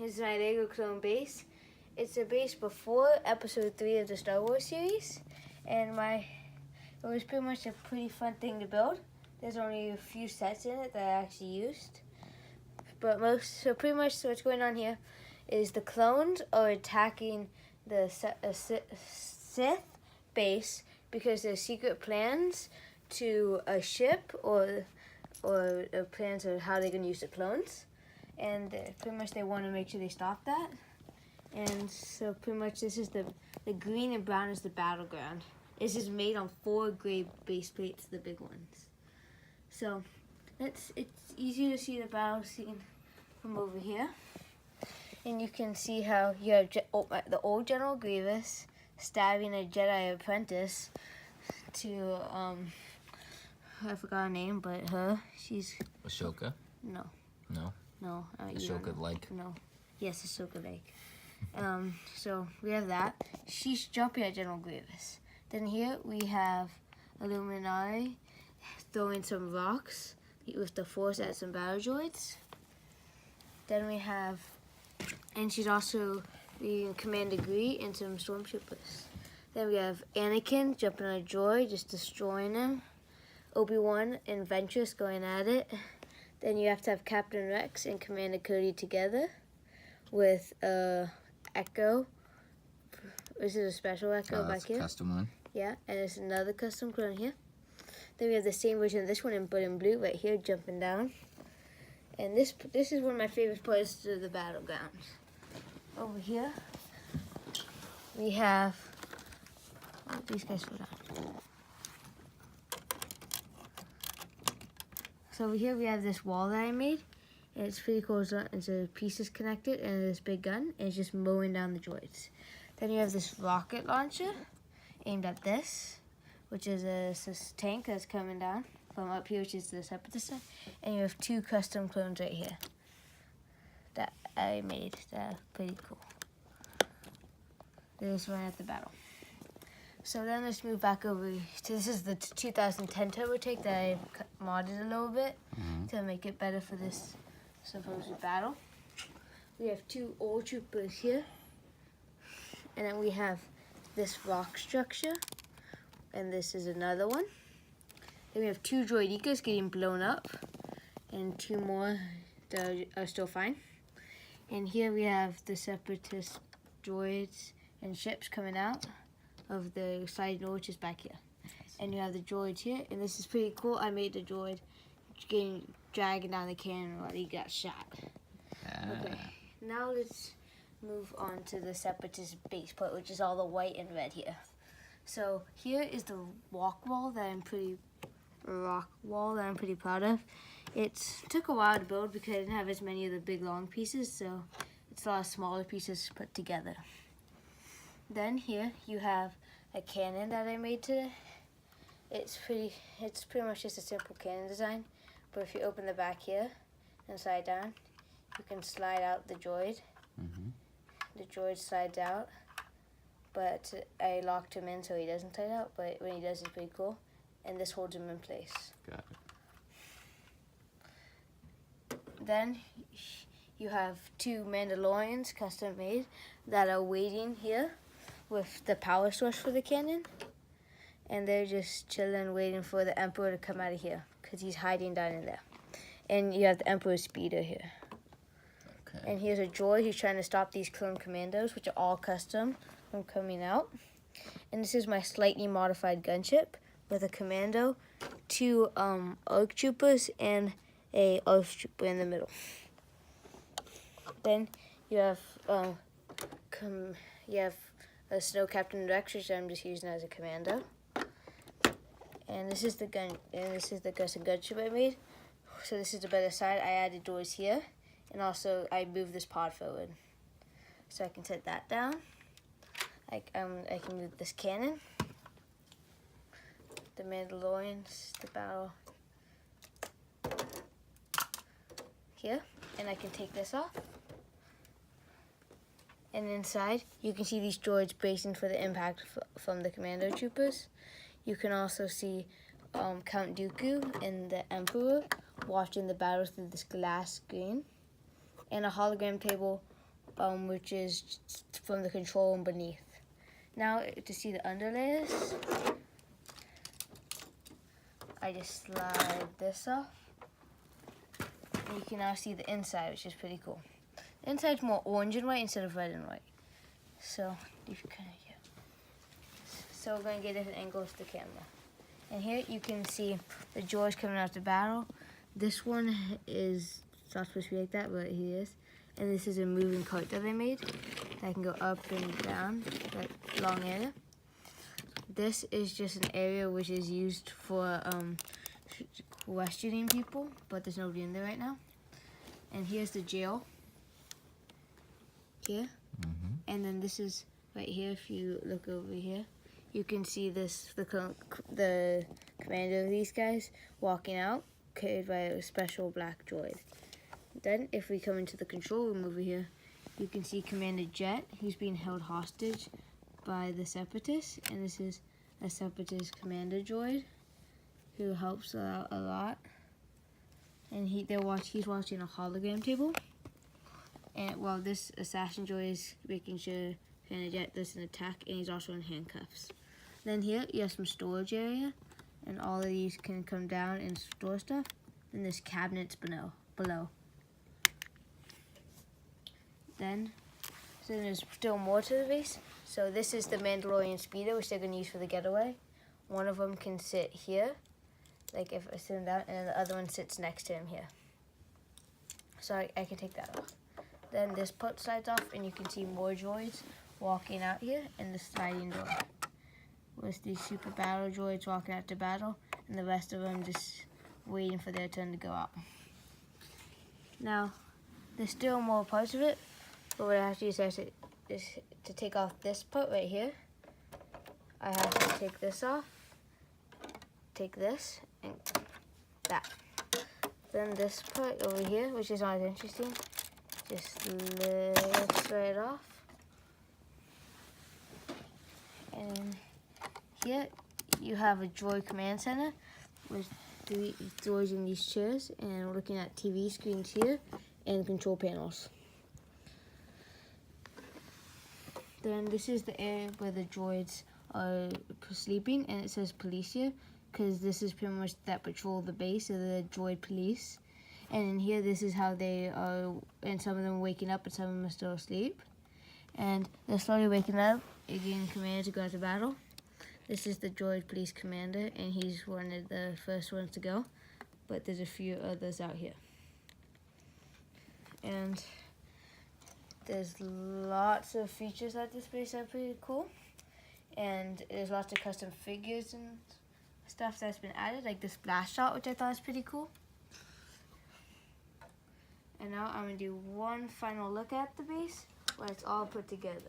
here's my Lego clone base. It's a base before episode 3 of the Star Wars series, and it was pretty much a pretty fun thing to build. There's only a few sets in it that I actually used, so pretty much what's going on here is the clones are attacking the Sith base because there's secret plans to a ship or plans of how they're going to use the clones, and pretty much they want to make sure they stop that. And so pretty much this is the green and brown is the battleground. This is made on 4 gray base plates, the big ones. So it's easy to see the battle scene from over here. And you can see how you have the old General Grievous stabbing a Jedi apprentice to, I forgot her name, but she's... Ahsoka? No. No? No. Ahsoka Lake? No. Yes, Ahsoka Lake. So we have that. She's jumping at General Grievous. Then here we have Illuminati throwing some rocks with the Force at some battle droids. Then we have, and she's also leading Commander Gree and some stormtroopers. Then we have Anakin jumping on a droid, just destroying him. Obi-Wan and Ventress going at it. Then you have to have Captain Rex and Commander Cody together with Echo. This is a special Echo back here. Custom one. Yeah, and there's another custom clone here. Then we have the same version of this one, but in blue right here, jumping down. And this is one of my favorite parts of the battlegrounds. Over here, we have... Oh, these guys go down. So over here we have this wall that I made. And it's pretty cool. It's a pieces connected and this big gun. And it's just mowing down the droids. Then you have this rocket launcher aimed at this, which is this tank that's coming down from up here, which is the Separatist side. And you have 2 custom clones right here that I made that are pretty cool. They just run at the battle. So then let's move back over to, this is the 2010 Turbo Tank that I modded a little bit to make it better for this supposed battle. We have 2 old troopers here. And then we have this rock structure. And this is another one. Then we have 2 droidekas getting blown up. And 2 more that are still fine. And here we have the Separatist droids and ships coming out of the side door, which is back here. And you have the droids here. And this is pretty cool. I made the droid dragging down the cannon while he got shot. Okay, now let's move on to the Separatist base plate, which is all the white and red here. So here is the rock wall that I'm pretty proud of. It took a while to build because I didn't have as many of the big long pieces, so it's a lot of smaller pieces put together. Then here you have a cannon that I made today. It's pretty much just a simple cannon design, but if you open the back here and slide down, you can slide out the droid. The droid slides out, but I locked him in so he doesn't slide out, but when he does, it's pretty cool. And this holds him in place. Got it. Then you have 2 Mandalorians custom made that are waiting here with the power source for the cannon. And they're just chilling, waiting for the Emperor to come out of here because he's hiding down in there. And you have the Emperor's speeder here. Okay. And here's a droid who's trying to stop these clone commandos, which are all custom from coming out. And this is my slightly modified gunship with a commando, 2 ARC troopers, and a ARC trooper in the middle. Then you have a Snow Captain Rex, which I'm just using as a commando. And this is the gun, and this is the custom gunship I made. So this is the better side. I added doors here, and also I moved this pod forward, so I can set that down. I can move this cannon, the Mandalorians, the battle here, and I can take this off. And inside, you can see these droids bracing for the impact from the commando troopers. You can also see Count Dooku and the Emperor watching the battle through this glass screen. And a hologram table which is from the control room beneath. Now to see the underlayers, I just slide this off. And you can now see the inside, which is pretty cool. The inside's more orange and white instead of red and white. So you can kind of, yeah. So we're gonna get different angles to the camera. And here you can see the George coming out the barrel. This one is not supposed to be like that, but he is. And this is a moving cart that I made that can go up and down, that long area. This is just an area which is used for questioning people, but there's nobody in there right now. And here's the jail. Here. And then this is right here. If you look over here, you can see this, the commander of these guys walking out, carried by a special black droid. Then, if we come into the control room over here, you can see Commander Jet, who's being held hostage by the Separatists, and this is a Separatist commander droid who helps out a lot. And he's watching a hologram table. And while this assassin droid is making sure Commander Jet doesn't attack, and he's also in handcuffs. Then here you have some storage area, and all of these can come down and store stuff. Then there's cabinets below. Then there's still more to the base. So this is the Mandalorian speeder, which they're going to use for the getaway. One of them can sit here, like if I sit him down, and then the other one sits next to him here. So I can take that off. Then this part slides off, and you can see more droids walking out here in the sliding door. With these super battle droids walking out to battle, and the rest of them just waiting for their turn to go out. Now, there's still more parts of it, but what I have to use is to take off this part right here. I have to take this off, take this, and that. Then this part over here, which is not as interesting, just lifts right off. And here you have a droid command center with 3 droids in these chairs, and we're looking at TV screens here and control panels. Then this is the area where the droids are sleeping, and it says police here because this is pretty much that patrol the base, so the droid police. And in here, this is how they are, and some of them are waking up and some of them are still asleep. And they're slowly waking up, getting commanded to go out to battle. This is the droid police commander, and he's one of the first ones to go. But there's a few others out here. And there's lots of features at this base that are pretty cool. And there's lots of custom figures and stuff that's been added, like this blast shot, which I thought was pretty cool. And now I'm going to do one final look at the base where it's all put together.